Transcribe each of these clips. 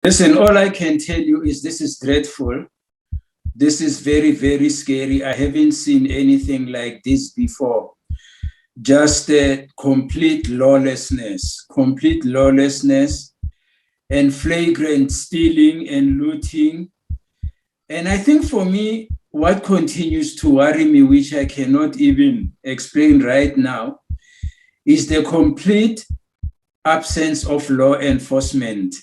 Listen, all I can tell you is this is dreadful. This is very, very scary. I haven't seen anything like this before. Just complete lawlessness and flagrant stealing and looting. And I think for me, what continues to worry me, which I cannot even explain right now, is the complete absence of law enforcement.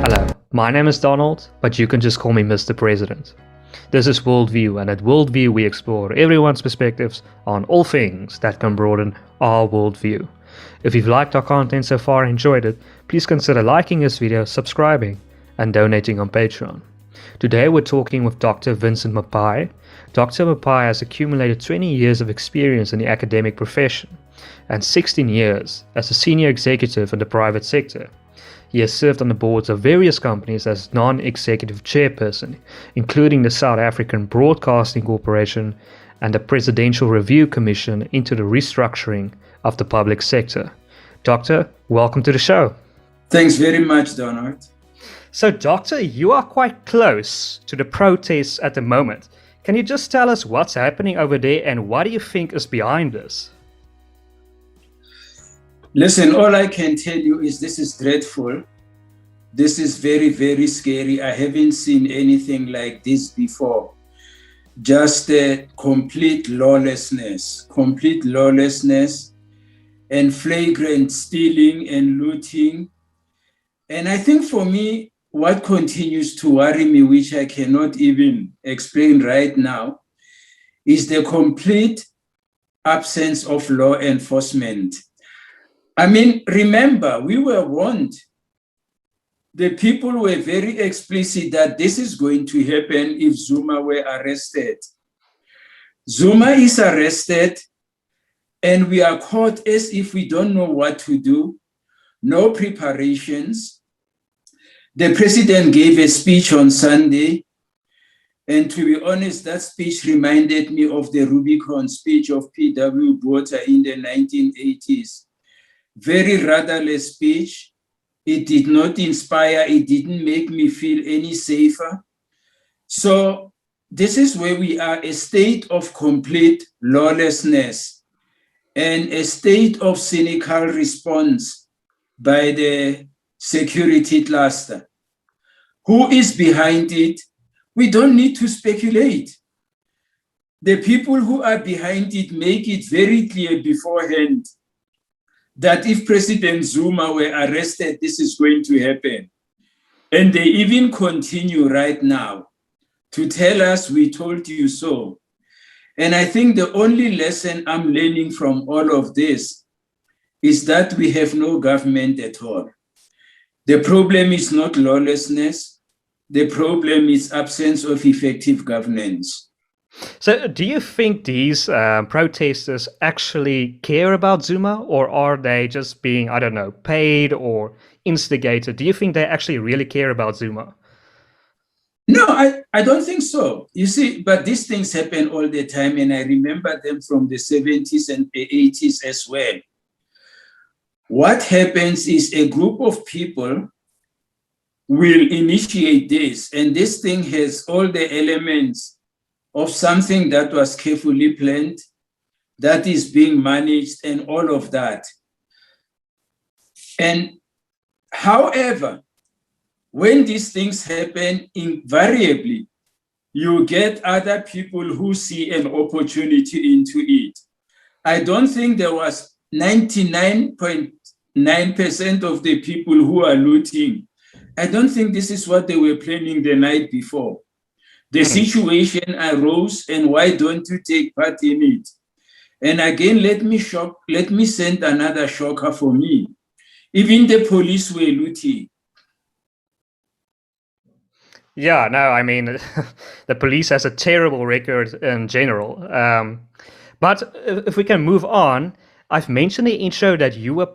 Hello, my name is Donald, but you can just call me Mr. President. This is WorldView, and at WorldView we explore everyone's perspectives on all things that can broaden our worldview. If you've liked our content so far and enjoyed it, please consider liking this video, subscribing, and donating on Patreon. Today we're talking with Dr. Vincent Maphai. Dr. Maphai has accumulated 20 years of experience in the academic profession and 16 years as a senior executive in the private sector. He has served on the boards of various companies as non-executive chairperson, including the South African Broadcasting Corporation and the Presidential Review Commission into the restructuring of the public sector. Doctor, welcome to the show. Thanks very much, Donald. So, Doctor, you are quite close to the protests at the moment. Can you just tell us what's happening over there and what do you think is behind this? Listen, all I can tell you is this is dreadful. This is very, very scary. I haven't seen anything like this before. Just complete lawlessness and flagrant stealing and looting. And I think for me, what continues to worry me, which I cannot even explain right now, is the complete absence of law enforcement. I mean, remember, we were warned. The people were very explicit that this is going to happen if Zuma were arrested. Zuma is arrested, and we are caught as if we don't know what to do, no preparations. The president gave a speech on Sunday, and to be honest, that speech reminded me of the Rubicon speech of P.W. Botha in the 1980s. Very rudderless speech. It did not inspire, it didn't make me feel any safer. So this is where we are, a state of complete lawlessness and a state of cynical response by the security cluster. Who is behind it? We don't need to speculate. The people who are behind it make it very clear beforehand that if President Zuma were arrested, this is going to happen. And they even continue right now to tell us, we told you so. And I think the only lesson I'm learning from all of this is that we have no government at all. The problem is not lawlessness. The problem is absence of effective governance. So do you think these protesters actually care about Zuma, or are they just being, I don't know, paid or instigated? Do you think they actually really care about Zuma? No, I don't think so. You see, but these things happen all the time, and I remember them from the 70s and the 80s as well. What happens is a group of people will initiate this, and this thing has all the elements of something that was carefully planned, that is being managed, and all of that. And however, when these things happen, invariably, you get other people who see an opportunity into it. I don't think there was 99.9% of the people who are looting. I don't think this is what they were planning the night before. The situation arose, and why don't you take part in it? And again, let me send another shocker for me. Even the police were looting. Yeah, no, I mean, the police has a terrible record in general. But if we can move on, I've mentioned in the intro that you were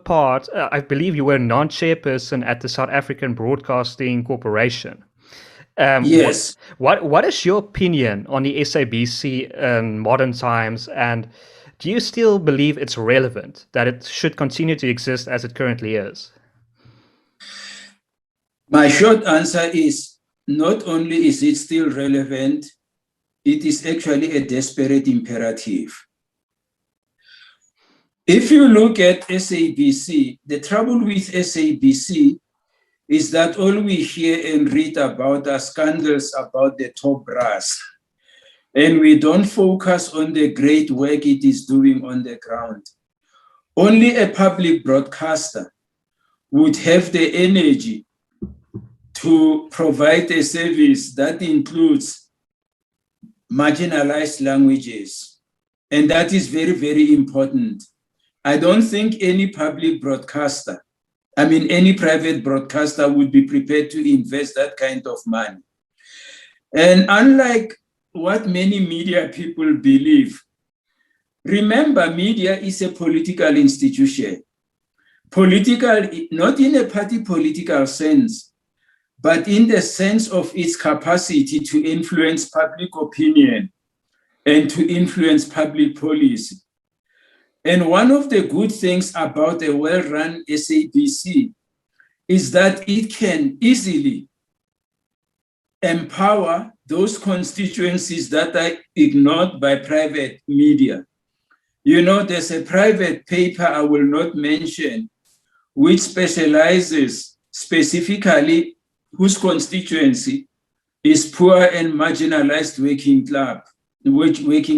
I believe you were non-chairperson at the South African Broadcasting Corporation. Yes. What is your opinion on the SABC in modern times, and do you still believe it's relevant, that it should continue to exist as it currently is? My short answer is not only is it still relevant, it is actually a desperate imperative. If you look at SABC, the trouble with SABC is that all we hear and read about are scandals about the top brass. And we don't focus on the great work it is doing on the ground. Only a public broadcaster would have the energy to provide a service that includes marginalized languages. And that is very, very important. I don't think any public broadcaster, any private broadcaster would be prepared to invest that kind of money. And unlike what many media people believe, remember, media is a political institution. Political, not in a party political sense, but in the sense of its capacity to influence public opinion and to influence public policy. And one of the good things about a well-run SABC is that it can easily empower those constituencies that are ignored by private media. You know, there's a private paper I will not mention, which specializes specifically whose constituency is poor and marginalized working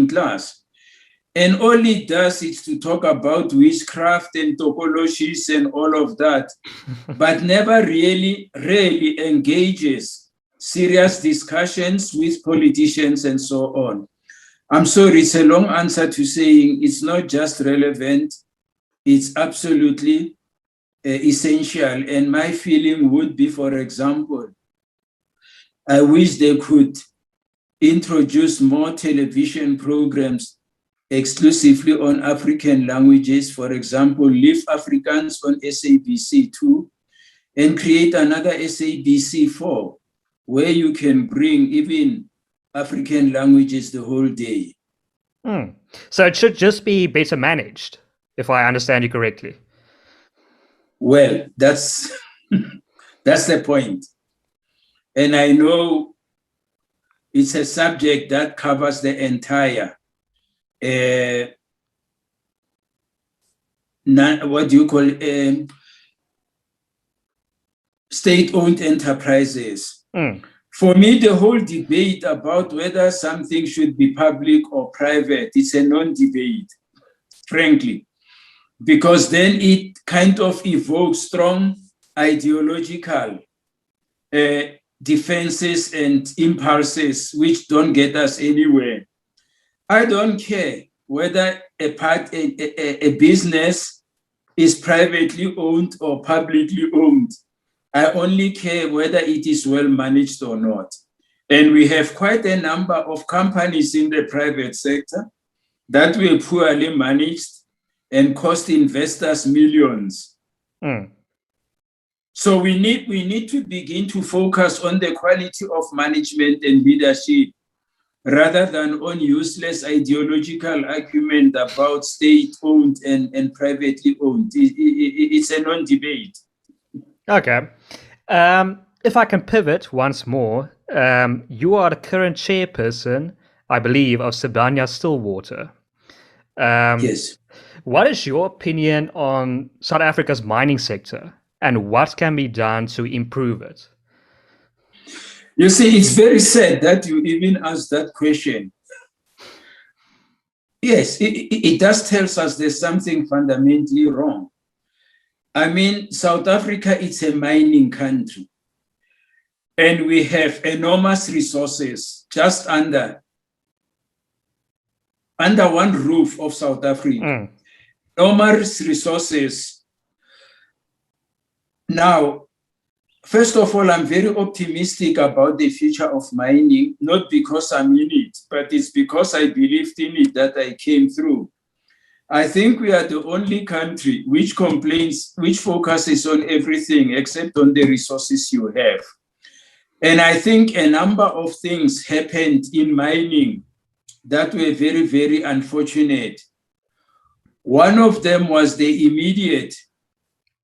class. And all it does is to talk about witchcraft and topologies and all of that, but never really engages serious discussions with politicians and so on. I'm sorry, it's a long answer to saying it's not just relevant, it's absolutely essential. And my feeling would be, for example, I wish they could introduce more television programs exclusively on African languages. For example, leave Afrikaans on SABC 2 and create another SABC 4, where you can bring even African languages the whole day. So it should just be better managed, if I understand you correctly. Well, that's the point. And I know it's a subject that covers the entire state-owned enterprises. For me, the whole debate about whether something should be public or private, it's a non-debate, frankly, because then it kind of evokes strong ideological defenses and impulses which don't get us anywhere. I don't care whether a business is privately owned or publicly owned. I only care whether it is well managed or not. And we have quite a number of companies in the private sector that were poorly managed and cost investors millions. So we need to begin to focus on the quality of management and leadership, rather than on useless ideological argument about state-owned and privately owned. It's a non-debate. Okay. If I can pivot once more, you are the current chairperson, I believe, of Sibanye-Stillwater. Yes. What is your opinion on South Africa's mining sector, and what can be done to improve it? You see, it's very sad that you even asked that question. Yes, it does tell us there's something fundamentally wrong. I mean, South Africa, it's a mining country. And we have enormous resources just under one roof of South Africa. Enormous resources. Now, first of all, I'm very optimistic about the future of mining, not because I'm in it, but it's because I believed in it that I came through. I think we are the only country which focuses on everything except on the resources you have. And I think a number of things happened in mining that were very, very unfortunate. One of them was the immediate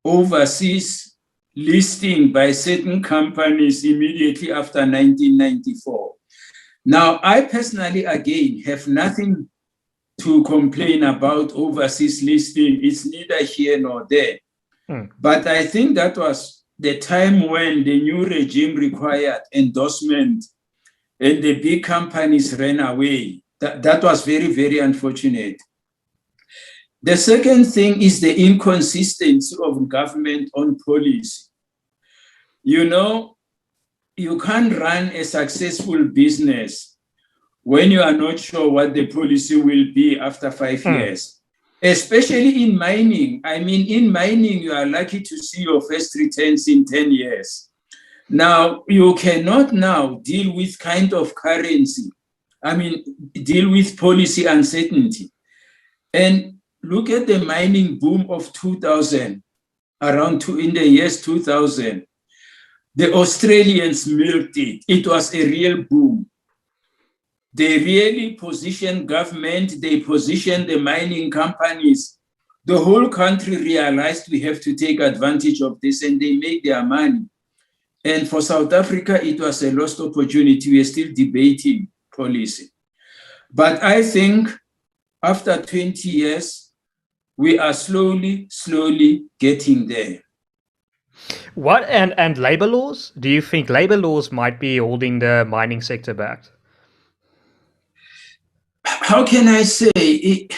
overseas listing by certain companies immediately after 1994. Now, I personally, again, have nothing to complain about overseas listing. It's neither here nor there. But I think that was the time when the new regime required endorsement and the big companies ran away. That was very, very unfortunate. The second thing is the inconsistency of government on policy. You know, you can't run a successful business when you are not sure what the policy will be after 5 years, especially in mining. I mean, in mining, you are lucky to see your first returns in 10 years. Now, you cannot now deal with kind of currency. I mean, deal with policy uncertainty. And look at the mining boom of 2000, in the years 2000. The Australians milked it. It was a real boom. They really positioned government, they positioned the mining companies. The whole country realized we have to take advantage of this, and they make their money. And for South Africa, it was a lost opportunity. We are still debating policy. But I think after 20 years, we are slowly getting there. What and labor laws? Do you think labor laws might be holding the mining sector back? How can I say it?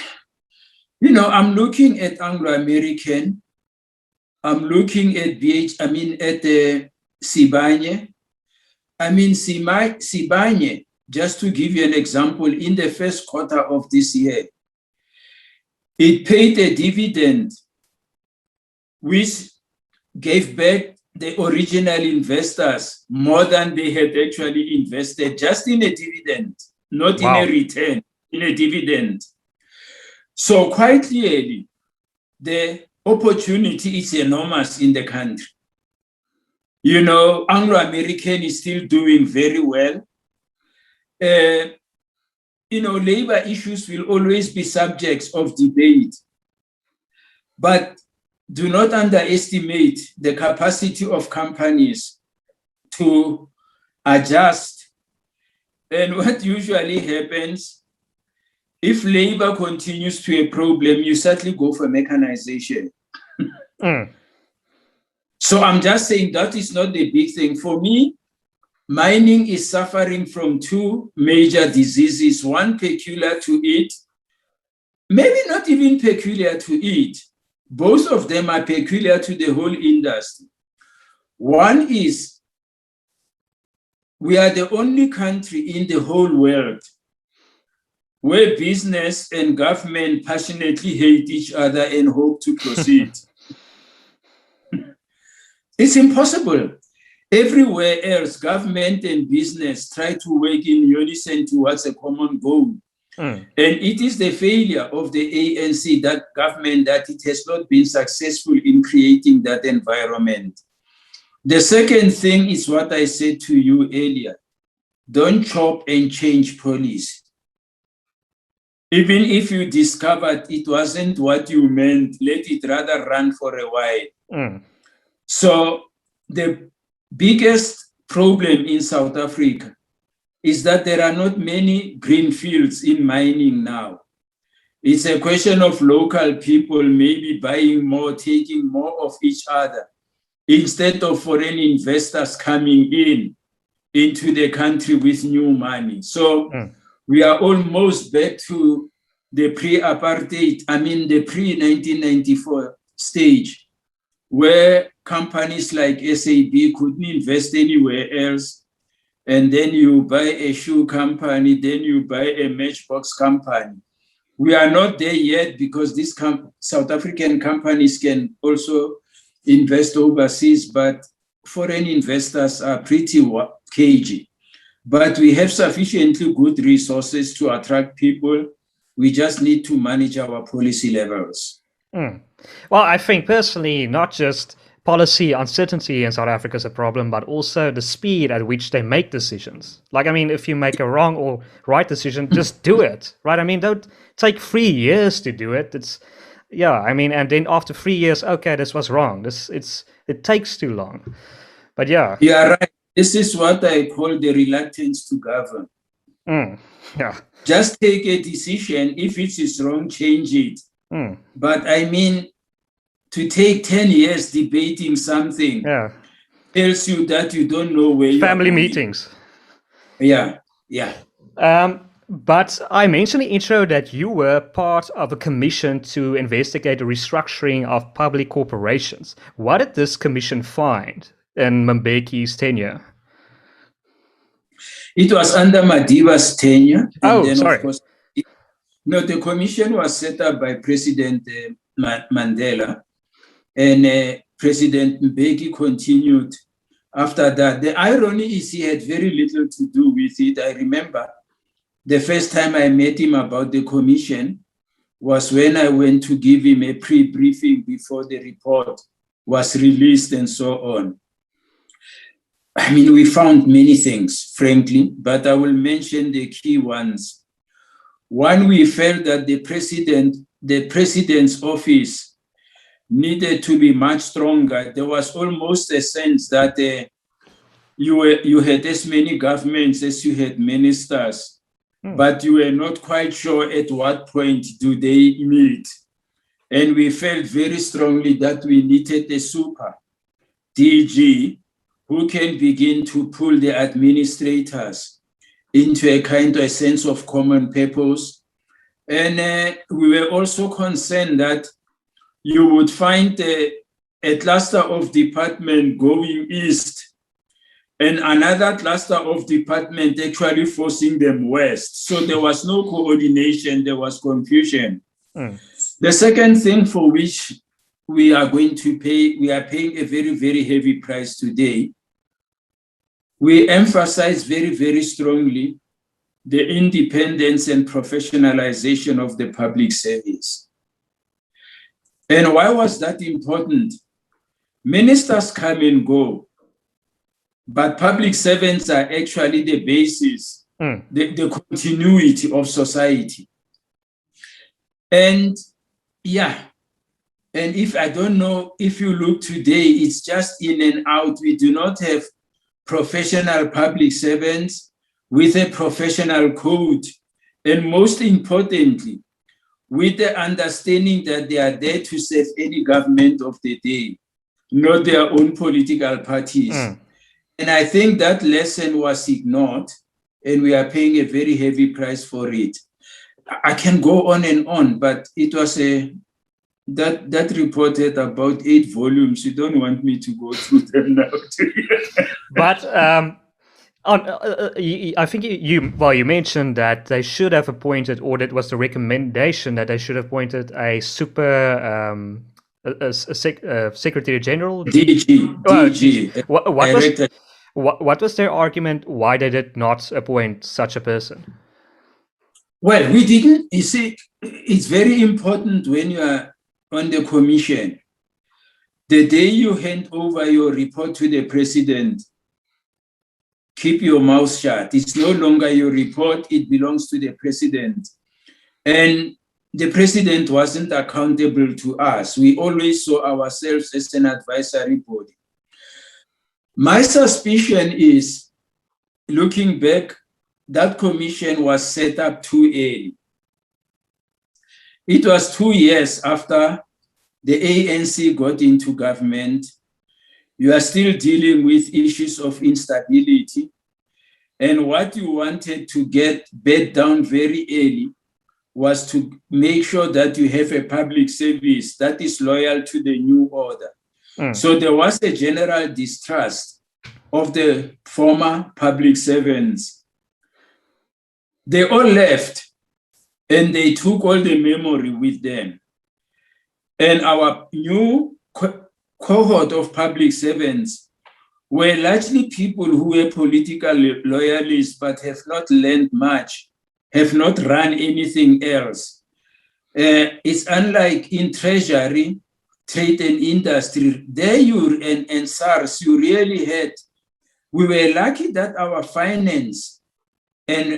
You know, I'm looking at Anglo-American. I'm looking at at the Sibanye. I mean, Sibanye, just to give you an example, in the first quarter of this year, it paid a dividend which gave back the original investors more than they had actually invested, just in a dividend, not in a return, in a dividend. So quite clearly, the opportunity is enormous in the country. You know, Anglo-American is still doing very well. You know, labor issues will always be subjects of debate. But do not underestimate the capacity of companies to adjust. And what usually happens, if labor continues to be a problem, you certainly go for mechanization. So I'm just saying that is not the big thing. For me, mining is suffering from two major diseases, one peculiar to it, maybe not even peculiar to it. Both of them are peculiar to the whole industry. One is we are the only country in the whole world where business and government passionately hate each other and hope to proceed. It's impossible. Everywhere else, government and business try to work in unison towards a common goal. And it is the failure of the ANC, that government, that it has not been successful in creating that environment. The second thing is what I said to you earlier. Don't chop and change policy. Even if you discovered it wasn't what you meant, let it rather run for a while. So the biggest problem in South Africa is that there are not many green fields in mining now. It's a question of local people maybe buying more, taking more of each other, instead of foreign investors coming into the country with new money. So we are almost back to the pre-apartheid, the pre-1994 stage, where companies like SAB couldn't invest anywhere else. And then you buy a shoe company, then you buy a matchbox company. We are not there yet because these South African companies can also invest overseas, but foreign investors are pretty cagey. But we have sufficiently good resources to attract people. We just need to manage our policy levels. Well, I think personally, not just policy uncertainty in South Africa is a problem, but also the speed at which they make decisions. Like, I mean, if you make a wrong or right decision, just do it, right? I mean, don't take 3 years to do it. I mean, and then after 3 years, okay, this was wrong. It takes too long. But yeah. You are right. This is what I call the reluctance to govern. Yeah. Just take a decision. If it is wrong, change it. But I mean, to take 10 years debating something tells you that you don't know where you are Family going. meetings. Yeah. But I mentioned in the intro that you were part of a commission to investigate the restructuring of public corporations. What did this commission find in Mbeki's tenure? It was under Madiba's tenure. Sorry. Of course, the commission was set up by President Mandela, and President Mbeki continued after that. The irony is he had very little to do with it. I remember the first time I met him about the commission was when I went to give him a pre-briefing before the report was released and so on. I mean, we found many things, frankly, but I will mention the key ones. One, we felt that the president's office needed to be much stronger. There was almost a sense that you had as many governments as you had ministers, but you were not quite sure at what point do they meet. And we felt very strongly that we needed a super DG who can begin to pull the administrators into a kind of a sense of common purpose. And we were also concerned that you would find a cluster of department going east and another cluster of department actually forcing them west. So there was no coordination, there was confusion. The second thing for which we are paying a very, very heavy price today. We emphasize very, very strongly the independence and professionalization of the public service. And why was that important? Ministers come and go, but public servants are actually the basis, the continuity of society. And if I don't know, if you look today, it's just in and out. We do not have professional public servants with a professional code. And most importantly, with the understanding that they are there to serve any government of the day, not their own political parties. And I think that lesson was ignored, and we are paying a very heavy price for it. I can go on and on, but it was that report had about 8 volumes. You don't want me to go through them now. But I think you mentioned that they should have appointed, or that was the recommendation that they should have appointed a super Secretary General. DG. What was their argument why they did not appoint such a person? Well, we didn't. You see, it's very important when you are on the commission. The day you hand over your report to the president, keep your mouth shut. It's no longer your report, it belongs to the president. And the president wasn't accountable to us. We always saw ourselves as an advisory body. My suspicion is, looking back, that commission was set up too early. It was 2 years after the ANC got into government. You are still dealing with issues of instability. And what you wanted to get bed down very early was to make sure that you have a public service that is loyal to the new order. So there was a general distrust of the former public servants. They all left, and they took all the memory with them. And our new cohort of public servants were largely people who were political loyalists but have not learned much, have not run anything else. It's unlike in Treasury, trade and industry. There and SARS, you really had, we were lucky that our finance and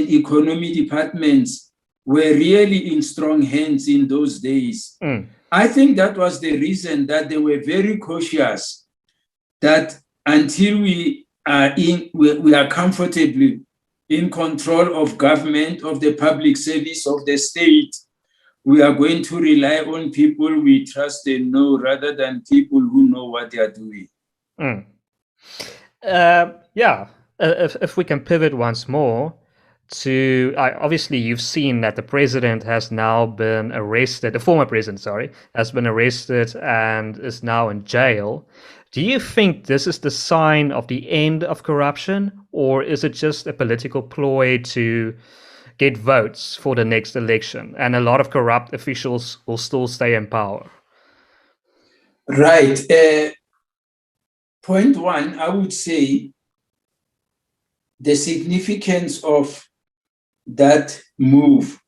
economy departments were really in strong hands in those days. I think that was the reason that they were very cautious that until we are comfortably in control of government, of the public service, of the state, we are going to rely on people we trust and know rather than people who know what they are doing. If we can pivot once more to, obviously you've seen that the president has now been arrested, the former president, sorry, has been arrested and is now in jail. Do you think this is the sign of the end of corruption, or is it just a political ploy to get votes for the next election and a lot of corrupt officials will still stay in power? Right. Point one, I would say the significance of that move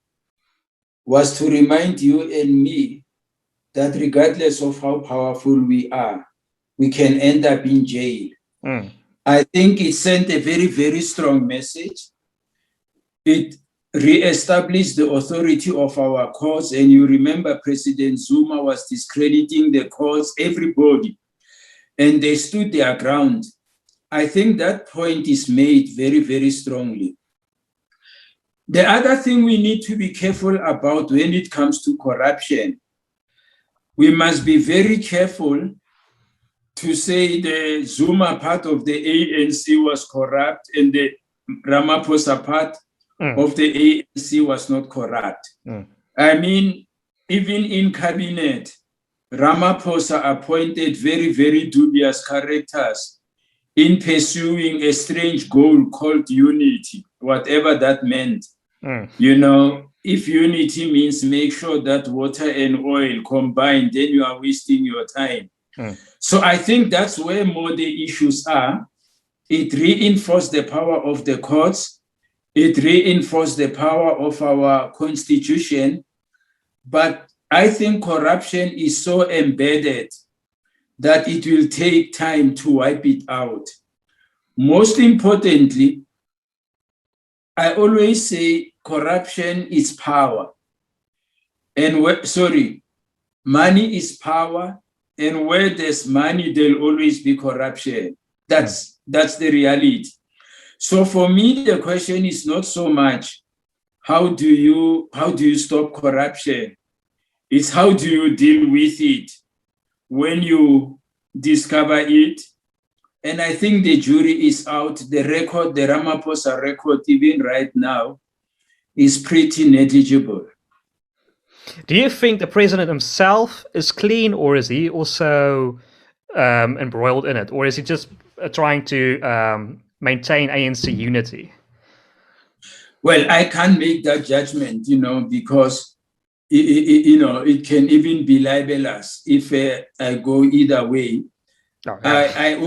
was to remind you and me that regardless of how powerful we are, we can end up in jail. I think it sent a very, very strong message. It re-established the authority of our courts. And you remember President Zuma was discrediting the courts, everybody, and they stood their ground. I think that point is made very, very strongly. The other thing we need to be careful about when it comes to corruption, we must be very careful to say the Zuma part of the ANC was corrupt and the Ramaphosa part of the ANC was not corrupt. I mean, even in cabinet, Ramaphosa appointed very, very dubious characters in pursuing a strange goal called unity, whatever that meant. You know, if unity means make sure that water and oil combine, then you are wasting your time. So I think that's where more the issues are. It reinforced the power of the courts. It reinforced the power of our constitution. But I think corruption is so embedded that it will take time to wipe it out. Most importantly, I always say corruption is power. And money is power. And where there's money, there'll always be corruption. That's the reality. So for me, the question is not so much how do you stop corruption? It's how do you deal with it when you discover it? And I think the jury is out. The record, the Ramaphosa record, even right now, is pretty negligible. Do you think the president himself is clean, or is he also embroiled in it? Or is he just trying to maintain ANC unity? Well, I can't make that judgment, because, it can even be libelous if I go either way. I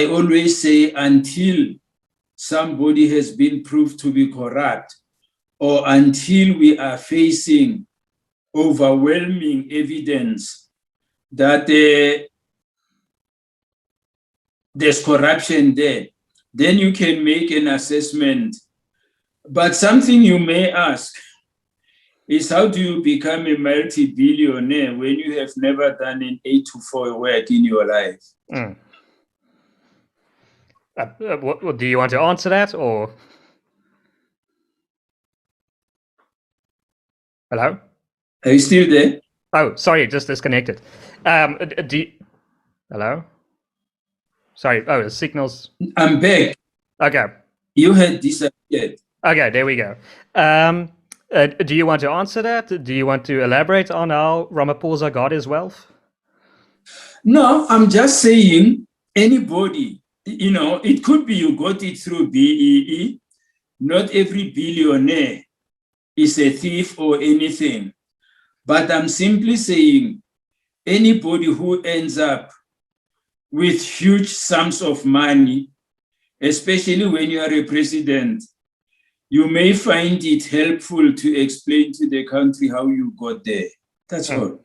always say until somebody has been proved to be corrupt, or until we are facing overwhelming evidence that there's corruption there, then you can make an assessment. But something you may ask is, how do you become a multi-billionaire when you have never done an 8-to-4 work in your life? What, do you want to answer that, or? Hello? Are you still there? Oh, sorry, just disconnected. Hello? Sorry, the signals. I'm back. Okay. You had disappeared. Okay, there we go. Do you want to answer that? Do you want to elaborate on how Ramaphosa got his wealth? No, I'm just saying anybody, it could be you got it through BEE. Not every billionaire is a thief or anything. But I'm simply saying anybody who ends up with huge sums of money, especially when you are a president, you may find it helpful to explain to the country how you got there. That's all.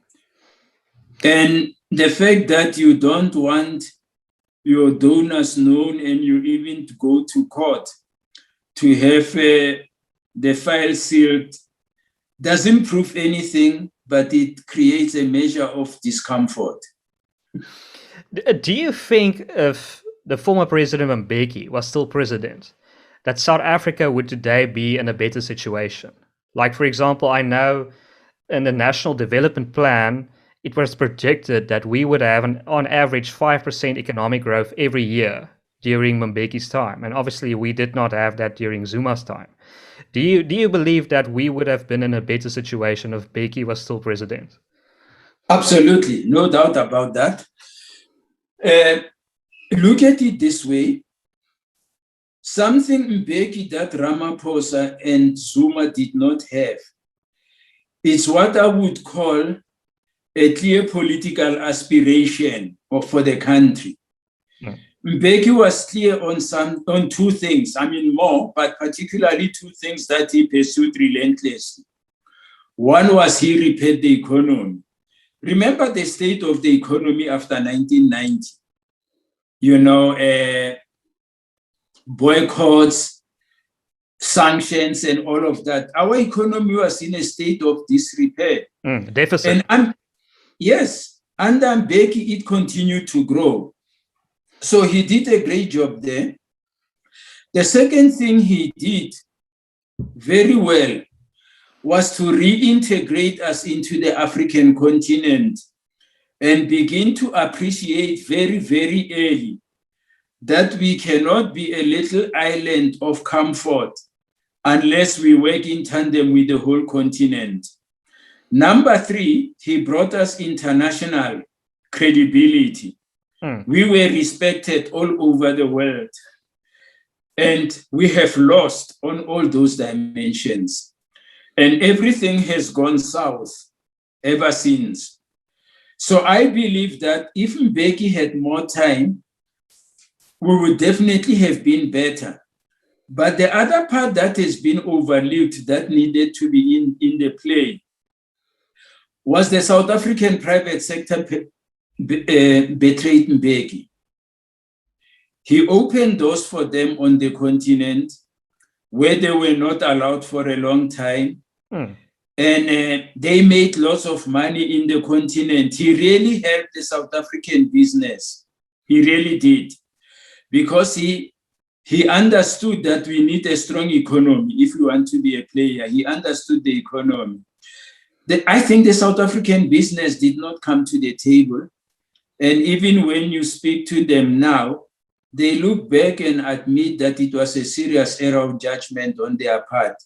And the fact that you don't want your donors known and you even go to court to have the file sealed doesn't prove anything, but it creates a measure of discomfort. Do you think if the former president Mbeki was still president, that South Africa would today be in a better situation? Like, for example, I know in the National Development Plan, it was projected that we would have on average 5% economic growth every year during Mbeki's time. And obviously, we did not have that during Zuma's time. Do you believe that we would have been in a better situation if Mbeki was still president? Absolutely, no doubt about that. Look at it this way. Something Mbeki that Ramaphosa and Zuma did not have. It's what I would call a clear political aspiration for the country. Mbeki was clear on two things, I mean more, but particularly two things that he pursued relentlessly. One was he repaired the economy. Remember the state of the economy after 1990. You know, boycotts, sanctions, and all of that. Our economy was in a state of disrepair. Deficit. And yes, under Mbeki, it continued to grow. So he did a great job there. The second thing he did very well was to reintegrate us into the African continent and begin to appreciate very, very early that we cannot be a little island of comfort unless we work in tandem with the whole continent. Number three, he brought us international credibility. We were respected all over the world. And we have lost on all those dimensions. And everything has gone south ever since. So I believe that if Mbeki had more time, we would definitely have been better. But the other part that has been overlooked that needed to be in the play was the South African private sector betrayed Mbeki. He opened doors for them on the continent where they were not allowed for a long time. And they made lots of money in the continent. He really helped the South African business. He really did. Because he understood that we need a strong economy if we want to be a player. He understood the economy. I think the South African business did not come to the table. And even when you speak to them now, they look back and admit that it was a serious error of judgment on their part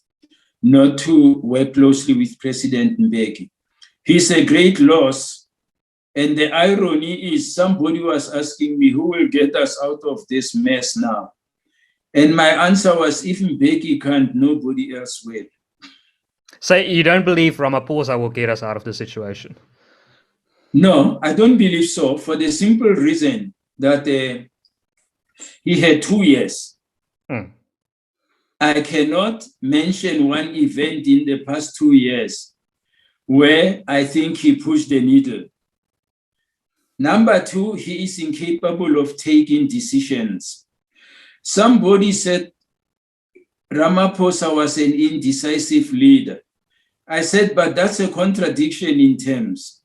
not to work closely with President Mbeki. He's a great loss. And the irony is somebody was asking me, who will get us out of this mess now? And my answer was, if Mbeki can't, nobody else will. So you don't believe Ramaphosa will get us out of the situation? No, I don't believe so, for the simple reason that he had 2 years. I cannot mention one event in the past 2 years where I think he pushed the needle. Number two, he is incapable of taking decisions. Somebody said Ramaphosa was an indecisive leader. I said, but that's a contradiction in terms.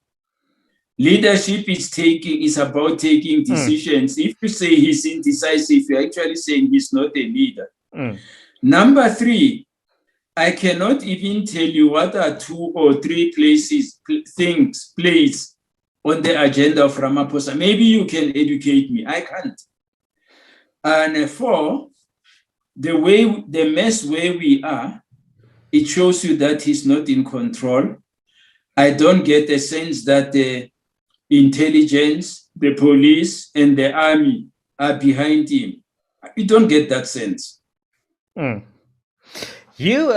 Leadership is about taking decisions. If you say he's indecisive, you're actually saying he's not a leader. Number three, I cannot even tell you what are 2 or 3 plays on the agenda of Ramaphosa. Maybe you can educate me. I can't. And 4, the mess where we are, it shows you that he's not in control. I don't get a sense that the intelligence, the police, and the army are behind him. You don't get that sense. You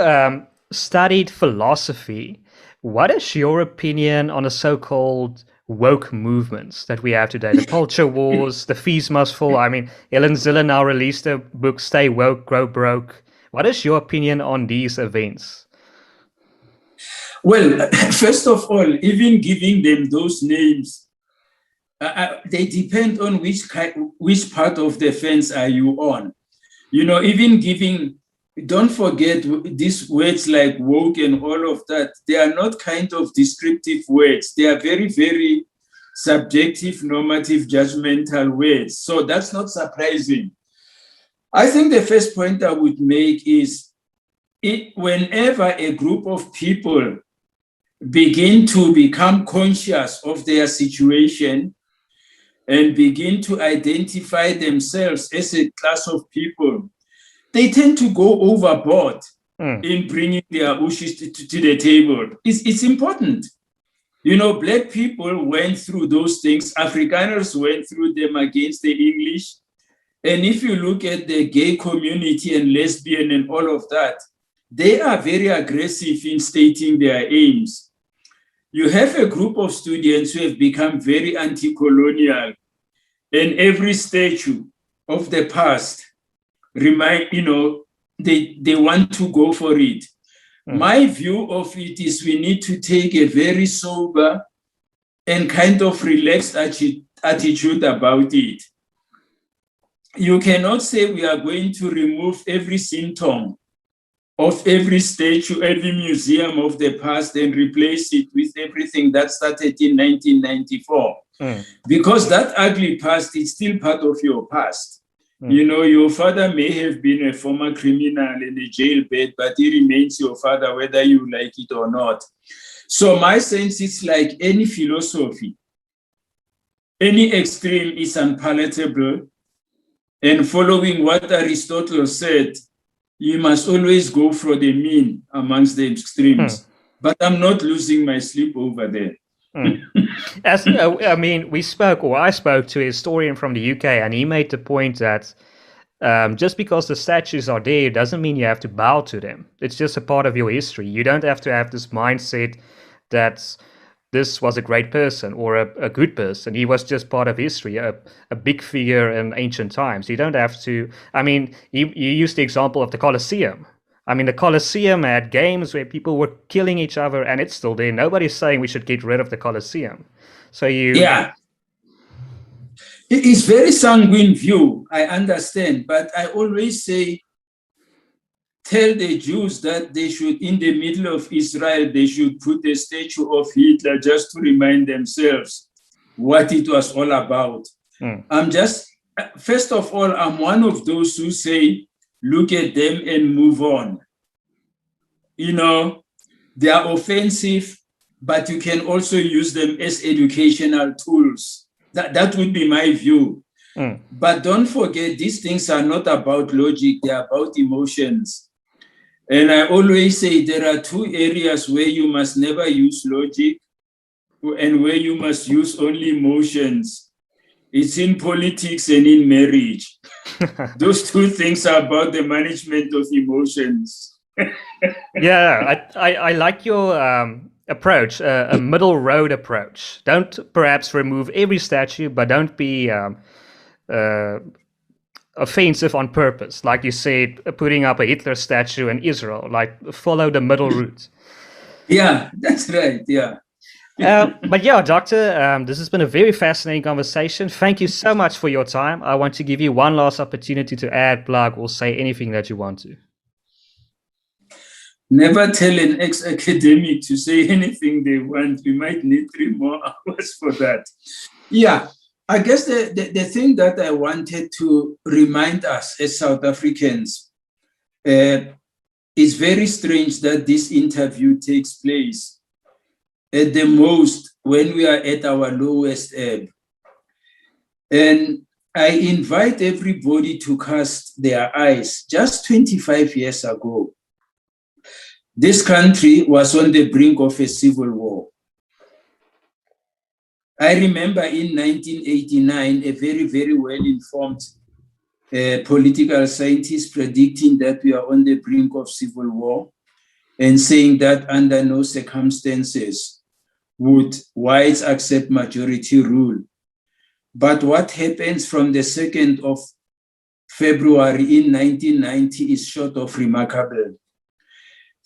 studied philosophy. What is your opinion on the so-called woke movements that we have today? The culture wars, the fees must fall. I mean, Ellen Ziller now released a book, Stay Woke, Grow Broke. What is your opinion on these events? Well, first of all, even giving them those names, they depend on which part of the fence are you on. You know, even giving, don't forget these words like woke and all of that, they are not kind of descriptive words. They are very, very subjective, normative, judgmental words. So that's not surprising. I think the first point I would make is whenever a group of people begin to become conscious of their situation and begin to identify themselves as a class of people, they tend to go overboard in bringing their issues to the table. It's important. You know, Black people went through those things. Afrikaners went through them against the English. And if you look at the gay community and lesbian and all of that, they are very aggressive in stating their aims. You have a group of students who have become very anti-colonial, and every statue of the past they want to go for it. My view of it is we need to take a very sober and kind of relaxed attitude about it. You cannot say we are going to remove every symptom of every statue, every museum of the past and replace it with everything that started in 1994. Because that ugly past is still part of your past. You know, your father may have been a former criminal in a jailbed, but he remains your father whether you like it or not. So my sense is like any philosophy, any extreme is unpalatable. And following what Aristotle said, you must always go for the mean amongst the extremes. But I'm not losing my sleep over there. As I mean, I spoke to a historian from the UK, and he made the point that just because the statues are there doesn't mean you have to bow to them. It's just a part of your history. You don't have to have this mindset that this was a great person or a good person. He was just part of history, a big figure in ancient times. You don't have to. I mean, you used the example of the Colosseum. I mean, the Colosseum had games where people were killing each other, and it's still there. Nobody's saying we should get rid of the Colosseum. So Yeah. It's very sanguine view, I understand, but I always say, tell the Jews that they should, in the middle of Israel, they should put a statue of Hitler just to remind themselves what it was all about. First of all, I'm one of those who say, look at them and move on. You know, they are offensive, but you can also use them as educational tools. That would be my view. But don't forget, these things are not about logic, they're about emotions. And I always say there are two areas where you must never use logic and where you must use only emotions. It's in politics and in marriage. Those two things are about the management of emotions. Yeah, I like your approach, a middle road approach. Don't perhaps remove every statue, but don't be offensive on purpose. Like you said, putting up a Hitler statue in Israel, like follow the middle route. Yeah, that's right. Yeah. But yeah, Doctor, this has been a very fascinating conversation. Thank you so much for your time. I want to give you one last opportunity to add, plug, or say anything that you want to. Never tell an ex-academic to say anything they want. We might need 3 more hours for that. Yeah, I guess the thing that I wanted to remind us as South Africans is very strange that this interview takes place at the most when we are at our lowest ebb. And I invite everybody to cast their eyes. Just 25 years ago, this country was on the brink of a civil war. I remember in 1989, a very, very well-informed political scientist predicting that we are on the brink of civil war and saying that under no circumstances would whites accept majority rule. But what happens from the 2nd of February in 1990 is short of remarkable.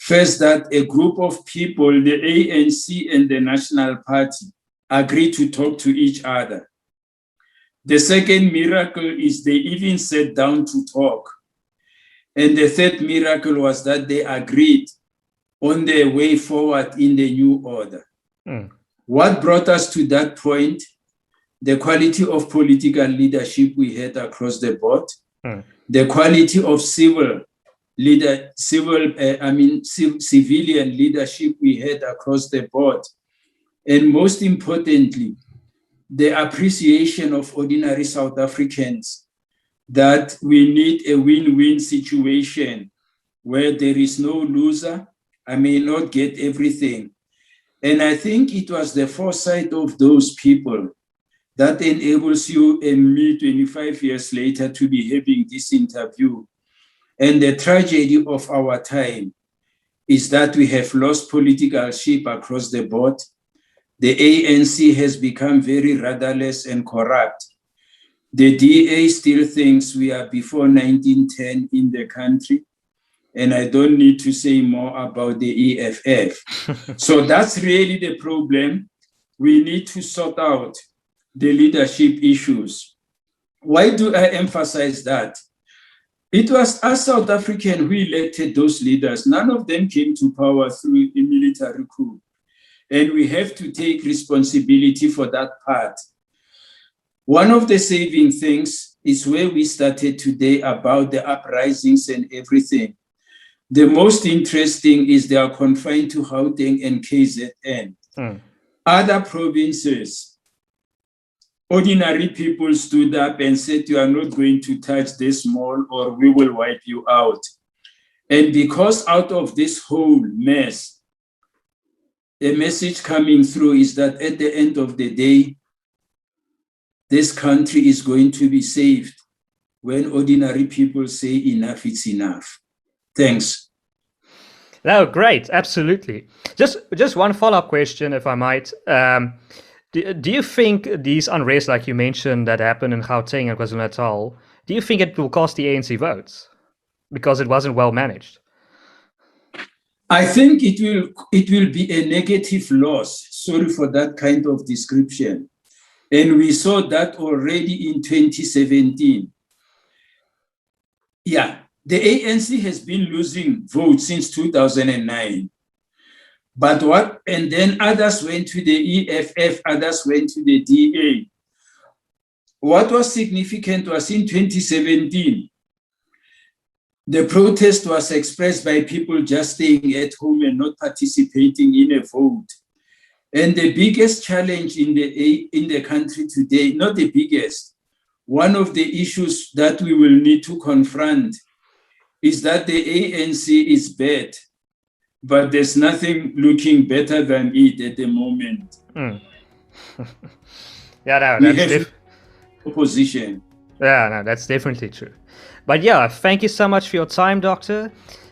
First, that a group of people, the ANC and the National Party, agreed to talk to each other. The second miracle is they even sat down to talk. And the third miracle was that they agreed on their way forward in the new order. What brought us to that point? The quality of political leadership we had across the board, the quality of civilian leadership we had across the board, and most importantly, the appreciation of ordinary South Africans that we need a win-win situation where there is no loser. I may not get everything. And I think it was the foresight of those people that enables you and me 25 years later to be having this interview. And the tragedy of our time is that we have lost political ship across the board. The ANC has become very rudderless and corrupt. The DA still thinks we are before 1910 in the country. And I don't need to say more about the EFF. So that's really the problem. We need to sort out the leadership issues. Why do I emphasize that? It was us South Africans who elected those leaders. None of them came to power through a military coup. And we have to take responsibility for that part. One of the saving things is where we started today about the uprisings and everything. The most interesting is they are confined to Gauteng and KZN. Other provinces, ordinary people stood up and said, you are not going to touch this mall or we will wipe you out. And because out of this whole mess, the message coming through is that at the end of the day, this country is going to be saved when ordinary people say enough is enough. Thanks. No, great, absolutely. Just one follow-up question, if I might. Do you think these unrest, like you mentioned, that happened in Gauteng and KwaZulu-Natal, do you think it will cost the ANC votes because it wasn't well managed? I think it will be a negative loss. Sorry for that kind of description. And we saw that already in 2017. Yeah, the ANC has been losing votes since 2009. And then others went to the EFF, others went to the DA. What was significant was in 2017, the protest was expressed by people just staying at home and not participating in a vote. And the biggest challenge in the country today, not the biggest, one of the issues that we will need to confront is that the ANC is bad, but there's nothing looking better than it at the moment. Yeah, no, that's opposition. Yeah, no, that's definitely true. But yeah, thank you so much for your time, Doctor.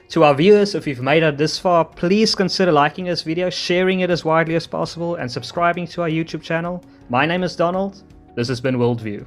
To our viewers, if you've made it this far, please consider liking this video, sharing it as widely as possible, and subscribing to our YouTube channel. My name is Donald. This has been WorldView.